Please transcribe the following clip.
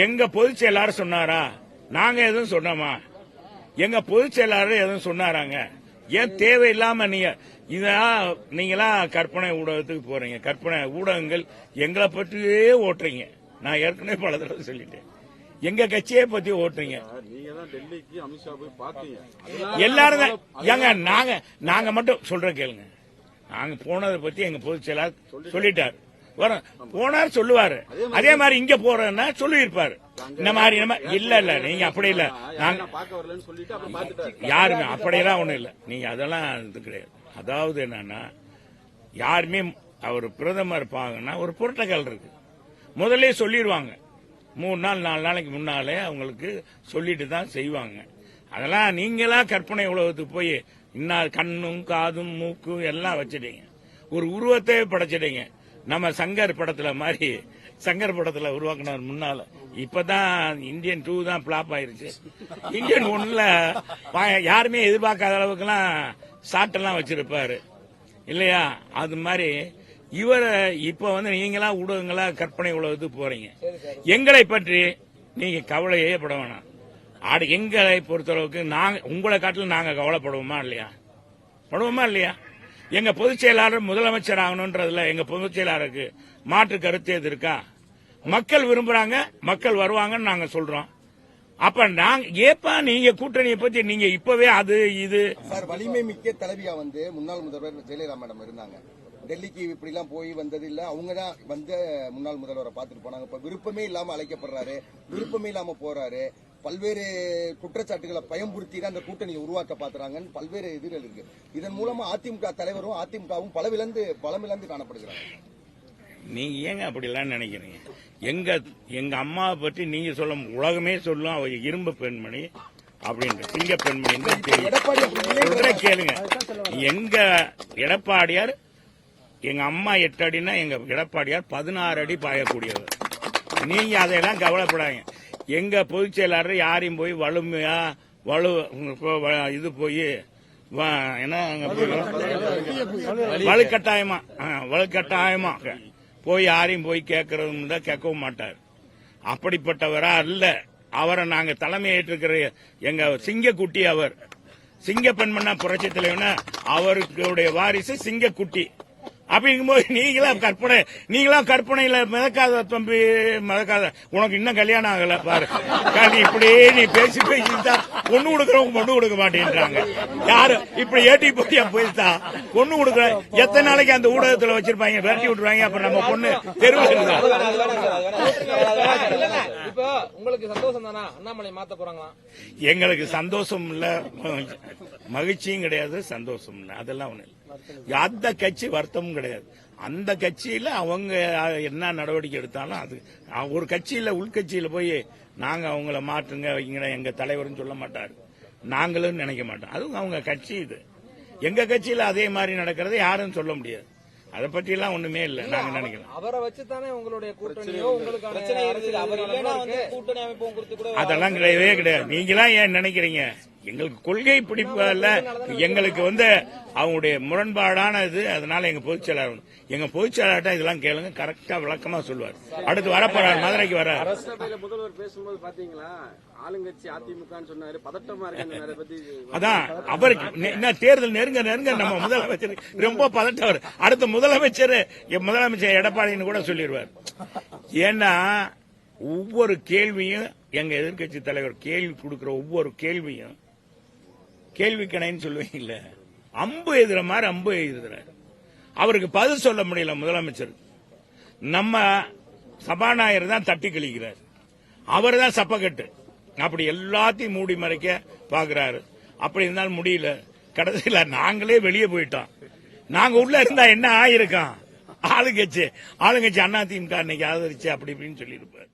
எங்க பொதுச் செயலாளர் சொன்னாரா? நாங்க எதுவும் சொன்னோமா? எங்க பொதுச் செயலாளர் எதுவும் சொன்னாராங்க? ஏன் தேவையில்லாம நீங்களா கற்பனை ஊடகத்துக்கு போறீங்க? கற்பனை ஊடகங்கள் எங்களை பற்றியே ஓட்டுறீங்க. நான் ஏற்கனவே பல தடவை சொல்லிட்டேன். எங்க கட்சியை பத்தி ஓட்டுறீங்க. எல்லாரும் ஏங்க நாங்க மட்டும் சொல்ற கேளுங்க. நாங்க போனதை பத்தி எங்க பொதுச் செயலாளர் சொல்லிட்டாரு. போனார் சொல்லுவாரு. அதே மாதிரி இங்க போறதுன்னா சொல்லியிருப்பாரு. இந்த மாதிரி இல்ல நீங்க அப்படி இல்ல. யாருமே அப்படியெல்லாம் ஒண்ணும் இல்ல. நீங்க அதெல்லாம் இது கிடையாது. அதாவது என்னன்னா, யாருமே அவர் பிரதமர் பாங்கன்னா ஒரு புரோட்டோகால் இருக்கு. முதல்ல சொல்லிடுவாங்க. 3 நாள் 4 நாளைக்கு முன்னாலே அவங்களுக்கு சொல்லிட்டு தான் செய்வாங்க. அதெல்லாம் நீங்களா கற்பனை உலகத்துக்கு போய் இன்னும் கண்ணும் காதும் மூக்கும் எல்லாம் வச்சுட்டீங்க. ஒரு உருவத்தை படைச்சிட்டீங்க. நம்ம சங்கர் படத்துல மாதிரி சங்கர் படத்துல உருவாக்குனார் முன்னால. இப்பதான் இந்தியன் 2 தான் பிளாப் ஆயிருச்சு. இந்தியன் 1ல யாருமே எதிர்பார்க்காத அளவுக்குலாம் சாட்டெல்லாம் வச்சிருப்பாரு இல்லையா? அது மாதிரி இவர இப்ப நீங்களா ஊடகங்களா கற்பனை உலகத்துக்கு போறீங்க. எங்களை பற்றி நீங்க கவலையே பட வேணாம். எங்களை பொறுத்தளவுக்கு உங்களை காட்டிலும் நாங்க கவலைப்படுவோமா இல்லையா? படுவோமா இல்லையா? எங்க பொதுச் செயலாளர் முதலமைச்சர் ஆகணும்ன்றதுல எங்க பொதுச் செயலாளருக்கு மாற்று கருத்து எது இருக்கா? மக்கள் விரும்புறாங்க, மக்கள் வருவாங்கன்னு நாங்க சொல்றோம். அப்ப ஏப்பா நீங்க கூட்டணியை பத்தி நீங்க இப்பவே அது இது சார் வலிமை மிக்க தலைவியா முன்னாள் முதல்வர் ஜெயலலிதா மேடம் இருந்தாங்க. டெல்லிக்கு இப்படி எல்லாம் போய் வந்தது இல்ல. அவங்க தான் முன்னாள் முதல்வரை பார்த்துட்டு போனாங்க. இப்ப விருப்பமே இல்லாம அழைக்கப்படுறாரு, விருப்பமே இல்லாம போறாரு. பல்வேறு குற்றச்சாட்டுகளை பயன்படுத்தி தான் அந்த கூட்டணியை உருவாக்க பாக்குறாங்கன்னு பல்வேறு எதிர்கள் இருக்கு. இதன் மூலமா அதிமுக தலைவரும் அதிமுகவும் பலமிழந்து காணப்படுகிறாங்க. நீங்க ஏங்க அப்படி எல்லாம் நினைக்கிறீங்க? எங்க அம்மாவை பற்றி நீங்க சொல்ல உலகமே சொல்லும். அவ இரும்பு பெண்மணி அப்படின்ற சிங்க பெண்மணி கேளுங்க. எங்க எடப்பாடியார் எங்க அம்மா 8 அடினா எங்க எடப்பாடியார் 16 அடி பாயக்கூடியவர். நீங்க அதையெல்லாம் கவலைப்படாங்க. எங்க பொதுச் செயலாளர் யாரையும் போய் வலுமையா இது போய் வலுக்கட்டாயமா போய் யாரையும் போய் கேட்கறதும் கேட்கவும் மாட்டார். அப்படிப்பட்டவரா அல்ல. அவரை நாங்க தலைமை ஏற்றிருக்கிற எங்க சிங்கக்குட்டி. அவர் சிங்க பெண்மண்ணா புரட்சி தலைவனா அவருடைய வாரிசு சிங்கக்குட்டி. அப்படிங்கும்போது நீங்களா கற்பனையில மிதக்காத தம்பி, மிதக்காத. உனக்கு இன்னும் கல்யாணம் ஆகல பாரு. இப்படியே நீ பேசி தான் பொண்ணு கொடுக்கறவங்க பொண்ணு கொடுக்க மாட்டேன்றாங்க. யாரு இப்படி ஏட்டி போட்டியா போயிருந்தா பொண்ணு கொடுக்குற எத்தனை நாளைக்கு அந்த ஊடகத்துல வச்சிருப்பாங்க, விரட்டி விட்டுருவாங்க. அப்புறம் நம்ம பொண்ணு தெருவில் இருந்தா உங்களுக்கு சந்தோஷம் தானா? அண்ணாமலை மாத்த போறாங்களா? எங்களுக்கு சந்தோஷம் இல்ல, மகிழ்ச்சியும் கிடையாது, சந்தோஷம் இல்ல. அதெல்லாம் ஒண்ணு இல்ல. அந்த கட்சி வருத்தமும் கிடையாது. அந்த கட்சியில அவங்க என்ன நடவடிக்கை எடுத்தாலும் அது ஒரு கட்சியில உள்கட்சியில போய் நாங்க அவங்கள மாற்றுங்க வைங்க எங்க தலைவர்னு சொல்ல மாட்டாரு. நாங்களும் நினைக்க மாட்டோம். அதுவும் அவங்க கட்சி. இது எங்க கட்சியில அதே மாதிரி நடக்கிறது யாரும் சொல்ல முடியாது. அதை பற்றி எல்லாம் ஒண்ணுமே இல்ல. நாங்க நினைக்கலாம் அவரை வச்சுதானே உங்களுடைய கூட்டணியோ உங்களுக்கு அதெல்லாம் கிடையவே கிடையாது. நீங்களாம் ஏன் நினைக்கிறீங்க? எங்களுக்கு கொள்கை பிடிப்பதில்ல. எங்களுக்கு அவங்களுடைய முரண்பாடான இது. அதனால எங்க பொதுச் செயலாளர்கிட்ட இதெல்லாம் கேளுங்க, கரெக்டா விளக்கமா சொல்லுவார். அடுத்து வரப்போறாரு, மதுரைக்கு வர முதல்வர் பேசும்போது பாத்தீங்களா, ஆளுங்கட்சி அதிமுக சொன்னாரு, பதட்டமா இருக்கு. அதான் அவருக்கு தேர்தல் நெருங்க நம்ம முதலமைச்சர் ரொம்ப பதட்டம். அடுத்த முதலமைச்சர் எடப்பாடின்னு கூட சொல்லிடுவார். ஏன்னா ஒவ்வொரு கேள்வியும் எங்க எதிர்கட்சி தலைவர் கேள்வி கொடுக்கிற ஒவ்வொரு கேள்வியும் கேள்வி கணைன்னு சொல்லுவீங்கல்ல, அம்பு எழுதுற மாதிரி அம்பு எழுதுறாரு. அவருக்கு பதில் சொல்ல முடியல முதலமைச்சர். நம்ம சபாநாயகர் தான் தட்டி கழிக்கிறார். அவர் தான் சப்பக்கட்டு. அப்படி எல்லாத்தையும் மூடி மறைக்க பாக்குறாரு. அப்படி இருந்தாலும் முடியல. கடைசியில நாங்களே வெளியே போயிட்டோம். நாங்க உள்ள இருந்தா என்ன ஆயிருக்கோம்? ஆளுங்கட்சி அதிமுக இன்னைக்கு ஆதரிச்சு அப்படி இப்படின்னு சொல்லியிருப்பார்.